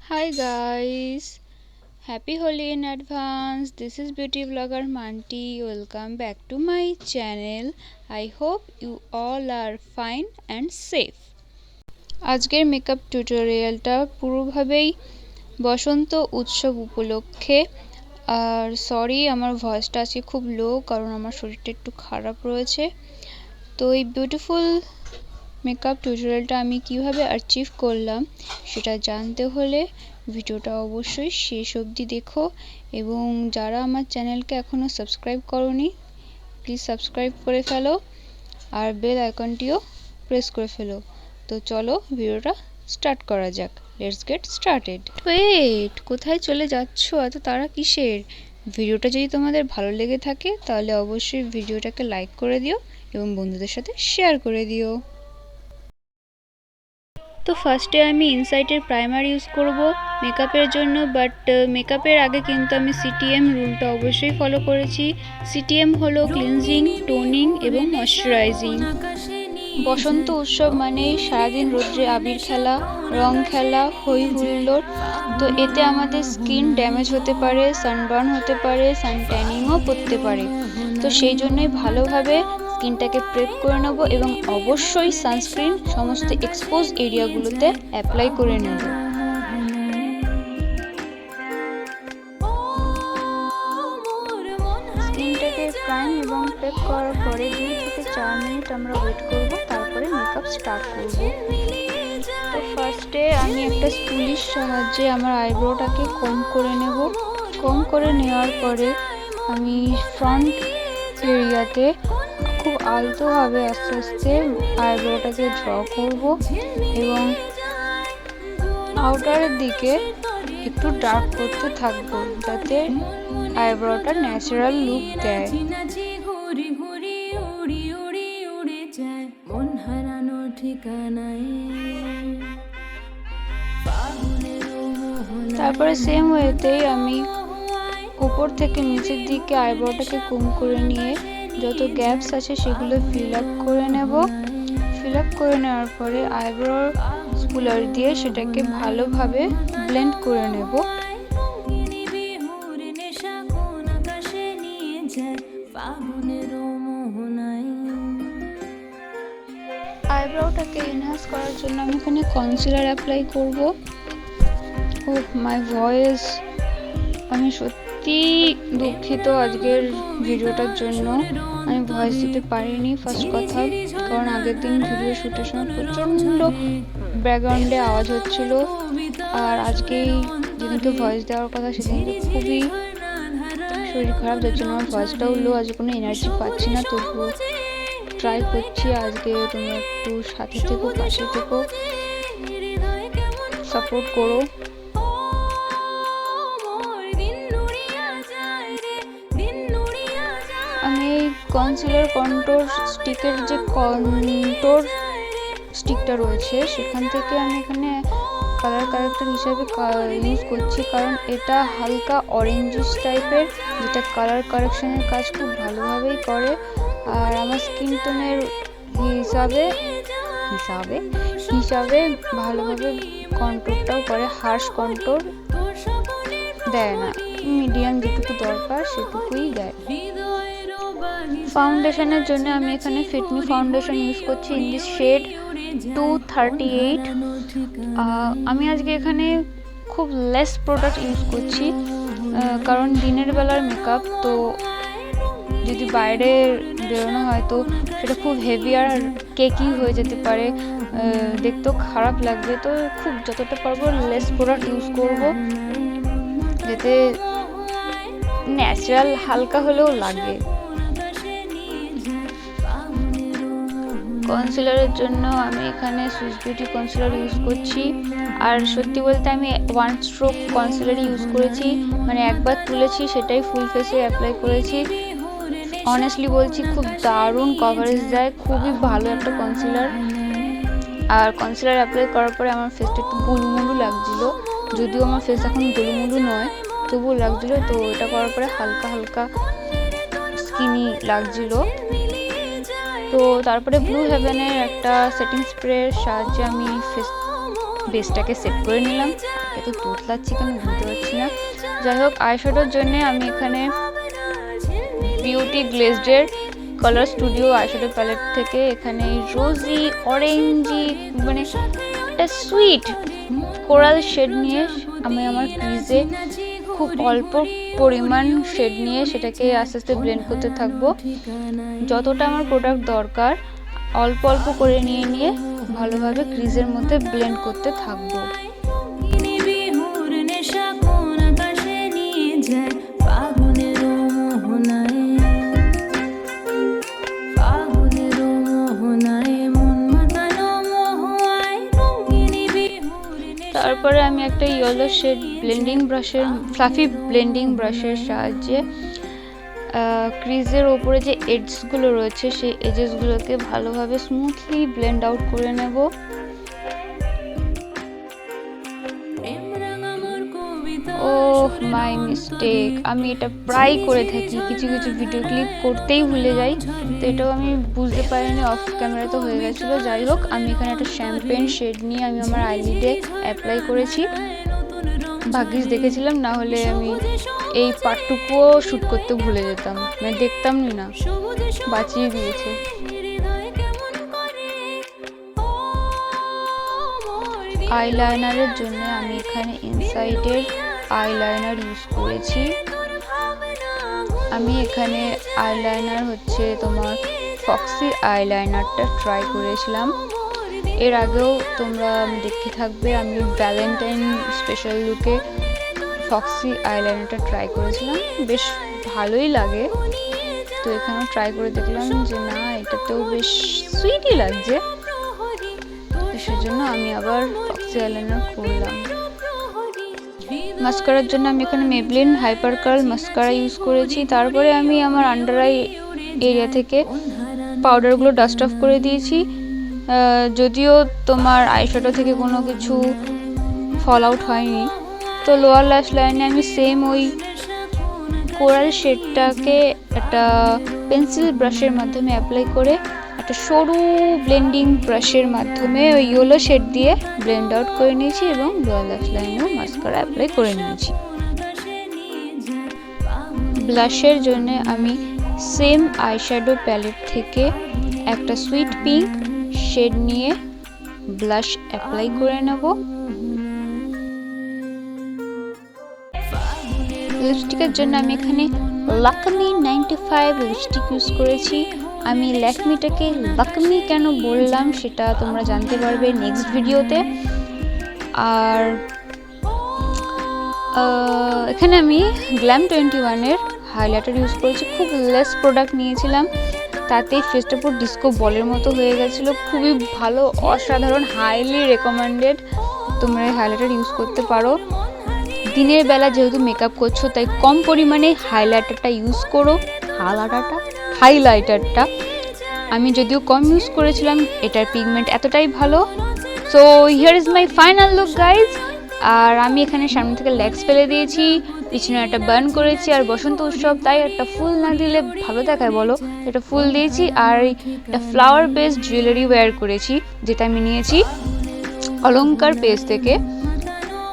Hi guys, happy Holi in advance. This is BeautyBlogger Manti. Welcome back to my channel. I hope you all are fine and safe. আজকের makeup টিউটোরিয়ালটা পুরোভাবেই বসন্ত উৎসব উপলক্ষে। আর sorry আমার ভয়েসটা আজকে খুব লো, কারণ আমার শরীরটা একটু খারাপ রয়েছে। তো এই বিউটিফুল মেকআপ টিউটোরিয়ালটা আমি কিভাবে অ্যাচিভ করলাম সেটা জানতে হলে ভিডিওটা অবশ্যই শেষ অবধি দেখো, এবং যারা আমার চ্যানেলকে এখনও সাবস্ক্রাইব করোনি প্লিজ সাবস্ক্রাইব করে ফেলো আর বেল আইকনটিও প্রেস করে ফেলো। তো চলো ভিডিওটা স্টার্ট করা যাক। Let's get started. ওয়েট, কোথায় চলে যাচ্ছ? এত তাড়া কিসের? ভিডিওটা যদি তোমাদের ভালো লেগে থাকে তাহলে অবশ্যই ভিডিওটাকে লাইক করে দিও এবং বন্ধুদের সাথে শেয়ার করে দিও। তো ফার্স্টে আমি ইনসাইটের প্রাইমার ইউজ করব মেকআপের জন্য, বাট মেকআপের আগে কিন্তু আমি সিটিএম রুলটা অবশ্যই ফলো করেছি। সিটিএম হলো ক্লিনজিং, টোনিং এবং ময়শ্চারাইজিং। বসন্ত উৎসব মানেই সারাদিন রোদ্রে আবির খেলা, রং খেলা, হই হুল্লোড়। তো এতে আমাদের স্কিন ড্যামেজ হতে পারে, সানবার্ন হতে পারে, সানট্যানিংও পড়তে পারে। তো সেই জন্যই ভালোভাবে স্কিনটাকে প্রেপ করে নেব এবং অবশ্যই সানস্ক্রিন সমস্ত এক্সপোজ এরিয়াগুলোতে অ্যাপ্লাই করে নেব। স্কিনটাকে প্রাইম এবং প্রেপ করার পরে 2 থেকে 4 মিনিট আমরা ওয়েট করব, তারপরে মেকআপ স্টার্ট করব। তো ফার্স্টে আমি একটা স্পুলির সাহায্যে আমার আইব্রোটাকে কম করে নেব। কম করে নেওয়ার পরে আমি ফ্রন্ট এরিয়াতে খুব আলতোভাবে আস্তে আস্তে আইব্রোটাকে ড্র করব এবং আউটারের দিকে একটু ডার্ক করতে থাকবো, যাতে আইব্রোটা ন্যাচারাল লুক দেয়। তারপরে সেম ওয়েতেই আমি উপর থেকে নিচের দিকে আইব্রোটাকে কম করে নিয়ে যত গ্যাপস আছে সেগুলো ফিল আপ করে নেব। ফিল আপ করে নেওয়ার পরে আইব্রো স্পুলার দিয়ে সেটাকে ভালোভাবে ব্লেন্ড করে নেব। আইব্রোটাকে এনহ্যান্স করার জন্য আমি এখানে কনসিলার অ্যাপ্লাই করব। ওহ মাই ভয়েস, আমি সত্যি দুঃখিত আজকের ভিডিওটার জন্য। আমি ভয়েস দিতে পারিনি ফার্স্ট কথা, কারণ আগের দিন ভিডিও শ্যুটের সময় প্রচণ্ড ব্যাকগ্রাউন্ডে আওয়াজ হচ্ছিল, আর আজকেই যেদিনকে ভয়েস দেওয়ার কথা সেদিনকে খুবই শরীর খারাপ, যার জন্য আমার ভয়েসটাও লো, আজকে কোনো এনার্জি পাচ্ছি না। তবুও ট্রাই করছি। আজকে তোমরা একটু সাথে থেকো, পাশে থেকো, সাপোর্ট করো। আমি এই কনসিলার কন্ট্রোর স্টিকের যে কন্ট্রোর স্টিকটা রয়েছে সেখান থেকে আমি এখানে কালার কারেক্টর হিসাবে ইউজ করছি, কারণ এটা হালকা অরেঞ্জিশ টাইপের, যেটা কালার কারেকশনের কাজ খুব ভালোভাবেই করে। আর আমার স্কিন টোনের হিসাবে ভালোভাবে কন্ট্রোরটাও করে, হার্শ কন্ট্রোর দেয় না, মিডিয়াম যেটুকু দরকার সেটুকুই দেয়। ফাউন্ডেশনের জন্য আমি এখানে ফিটমি ফাউন্ডেশন ইউজ করছি ইন দিস শেড 238। আমি আজকে এখানে খুব লেস প্রোডাক্ট ইউজ করছি, কারণ দিনের বেলার মেকআপ, তো যদি বাইরে বেরোনো হয় তো সেটা খুব হেভি আর কেকি হয়ে যেতে পারে, দেখতেও খারাপ লাগবে। তো খুব যতটা পারবো লেস প্রোডাক্ট ইউজ করব, যাতে ন্যাচারাল হালকা হলেও লাগে। কনসিলারের জন্য আমি এখানে সুইস বিউটি কনসিলার ইউজ করছি, আর সত্যি বলতে আমি 1 স্ট্রোক কনসিলারই ইউজ করেছি, মানে একবার তুলেছি সেটাই ফুল ফেসে অ্যাপ্লাই করেছি। অনেস্টলি বলছি খুব দারুণ কভারেজ দেয়, খুবই ভালো একটা কনসিলার। আর কনসিলার অ্যাপ্লাই করার পরে আমার ফেসটা একটু গুলুমুলু লাগছিলো, যদিও আমার ফেস এখন গুলুমুলু নয়, তবুও লাগছিলো। তো এটা করার পরে হালকা হালকা স্কিনি লাগছিলো। তো তারপরে ব্লু হেভেনের একটা সেটিং স্প্রের সাহায্যে আমি ফেস বেসটাকে সেট করে নিলাম। এত তোতলাচ্ছি কেন বুঝতে পারছি না। যাই হোক, আইশ্যাডোর জন্য আমি এখানে বিউটি গ্লেজডের কালার স্টুডিও আইশ্যাডো প্যালেট থেকে এখানে রোজি অরেঞ্জি মানে একটা সুইট কোরাল শেড নিয়ে আমি আমার ক্রিজে খুব অল্প পরিমাণ শেড নিয়ে সেটাকে আস্তে আস্তে ব্লেন্ড করতে থাকবো। যতটা আমার প্রোডাক্ট দরকার অল্প অল্প করে নিয়ে নিয়ে ভালোভাবে ক্রিজের মধ্যে ব্লেন্ড করতে থাকবো। তারপরে আমি একটা ইয়েলো শেড ব্লেন্ডিং ব্রাশের ফ্লাফি ব্লেন্ডিং ব্রাশের সাহায্যে ক্রিজের ওপরে যে এজগুলো রয়েছে সেই এজেসগুলোকে ভালোভাবে স্মুথলি ব্লেন্ড আউট করে নেব। ওহ মাই মিস্টেক, আমি এটা প্রায় করে থাকি, কিছু কিছু ভিডিও ক্লিপ করতেই ভুলে যাই, তো এটাও আমি বুঝতে পারিনি, অফ ক্যামেরা তো হয়ে গেছিলো। যাই হোক, আমি এখানে একটা শ্যাম্পেন শেড নিয়ে আমি আমার আইলিডে অ্যাপ্লাই করেছি। ভাগ্যিস দেখেছিলাম, না হলে আমি এই পার্টটুকুও শ্যুট করতে ভুলে যেতাম, মানে দেখতাম না, বাঁচিয়ে দিয়েছে। আইলাইনারের জন্য আমি এখানে ইনসাইডের আইলাইনার ইউজ করেছি। আমি এখানে আইলাইনার হচ্ছে তোমার ফক্সি আইলাইনারটা ট্রাই করেছিলাম। এর আগেও তোমরা দেখতে থাকবে আমি ভ্যালেন্টাইন স্পেশাল লুকে ফক্সি আইলাইনারটা ট্রাই করেছিলাম, বেশ ভালোই লাগে। তো এখানেও ট্রাই করে দেখলাম যে না, এটাতেও বেশ সুইটই লাগছে, সেজন্য আমি আবার ফক্সি আইলাইনার করলাম। মাস্কারার জন্য আমি এখানে Maybelline hyper curl mascara use করেছি। তারপরে আমি আমার আন্ডার আই এরিয়া থেকে পাউডারগুলো ডাস্ট অফ করে দিয়েছি। যদিও তোমার আইশ্যাডো থেকে কোনো কিছু ফল আউট হয়নি, তো লোয়ার ল্যাশ লাইনে আমি সেম ওই কোরাল শেডটাকে একটা পেন্সিল ব্রাশের মাধ্যমে অ্যাপ্লাই করে একটা সরু ব্লেন্ডিং ব্রাশের মাধ্যমে ওই ইয়েলো শেড দিয়ে ব্লেন্ড আউট করে নিয়েছি এবং লোয়ার ল্যাশ লাইনেও মাস্কারা অ্যাপ্লাই করে নিয়েছি। ব্লাশের জন্য আমি সেম আইশ্যাডো প্যালেট থেকে একটা সুইট পিঙ্ক শেড নিয়ে ব্লাশ অ্যাপ্লাই করে নেব। লিপস্টিকের জন্য আমি এখানে লাকমি 95 লিপস্টিক ইউজ করেছি। আমি ল্যাকমিটাকে লাকমি কেন বললাম সেটা তোমরা জানতে পারবে নেক্সট ভিডিওতে। আর এখানে আমি গ্ল্যাম 21-এর হাইলাইটার ইউজ করেছি। খুব লেস প্রোডাক্ট নিয়েছিলাম, তাতে ফেসটা পুরো ডিস্কো বলের মতো হয়ে গেছিলো। খুবই ভালো, অসাধারণ, হাইলি রেকমেন্ডেড। তোমরা এই হাইলাইটার ইউজ করতে পারো। দিনের বেলা যেহেতু মেকআপ করছো তাই কম পরিমাণে হাইলাইটারটা ইউজ করো। হাইলাইটারটা আমি যদিও কম ইউজ করেছিলাম, এটার পিগমেন্ট এতটাই ভালো। So here is my final look guys. আর আমি এখানে সামনে থেকে লেগস ফেলে দিয়েছি, পিছনে একটা বার্ন করেছি, আর বসন্ত উৎসব তাই একটা ফুল না দিলে ভালো দেখায় বলো, এটা ফুল দিয়েছি। আর একটা ফ্লাওয়ার বেসড জুয়েলারি ওয়্যার করেছি, যেটা আমি নিয়েছি অলংকার পেজ থেকে।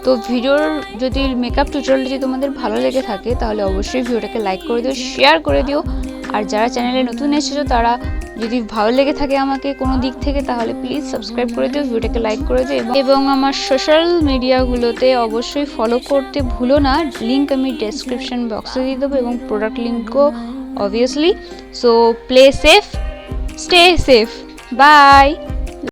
তো ভিডিওর যদি মেকআপ টিউটোরিয়াল যদি তোমাদের ভালো লেগে থাকে তাহলে অবশ্যই ভিডিওটাকে লাইক করে দিও, শেয়ার করে দিও। আর যারা চ্যানেলে নতুন এসেছো তারা যদি ভালো লেগে থাকে আমাকে কোনো দিক থেকে তাহলে প্লিজ সাবস্ক্রাইব করে দিও, ভিডিওটাকে লাইক করে দিও এবং আমার সোশ্যাল মিডিয়াগুলোতে অবশ্যই ফলো করতে ভুলো না। লিঙ্ক আমি ডেসক্রিপশন বক্সে দিয়ে দেবো এবং প্রোডাক্ট লিঙ্কও obviously. So play safe, stay safe, by.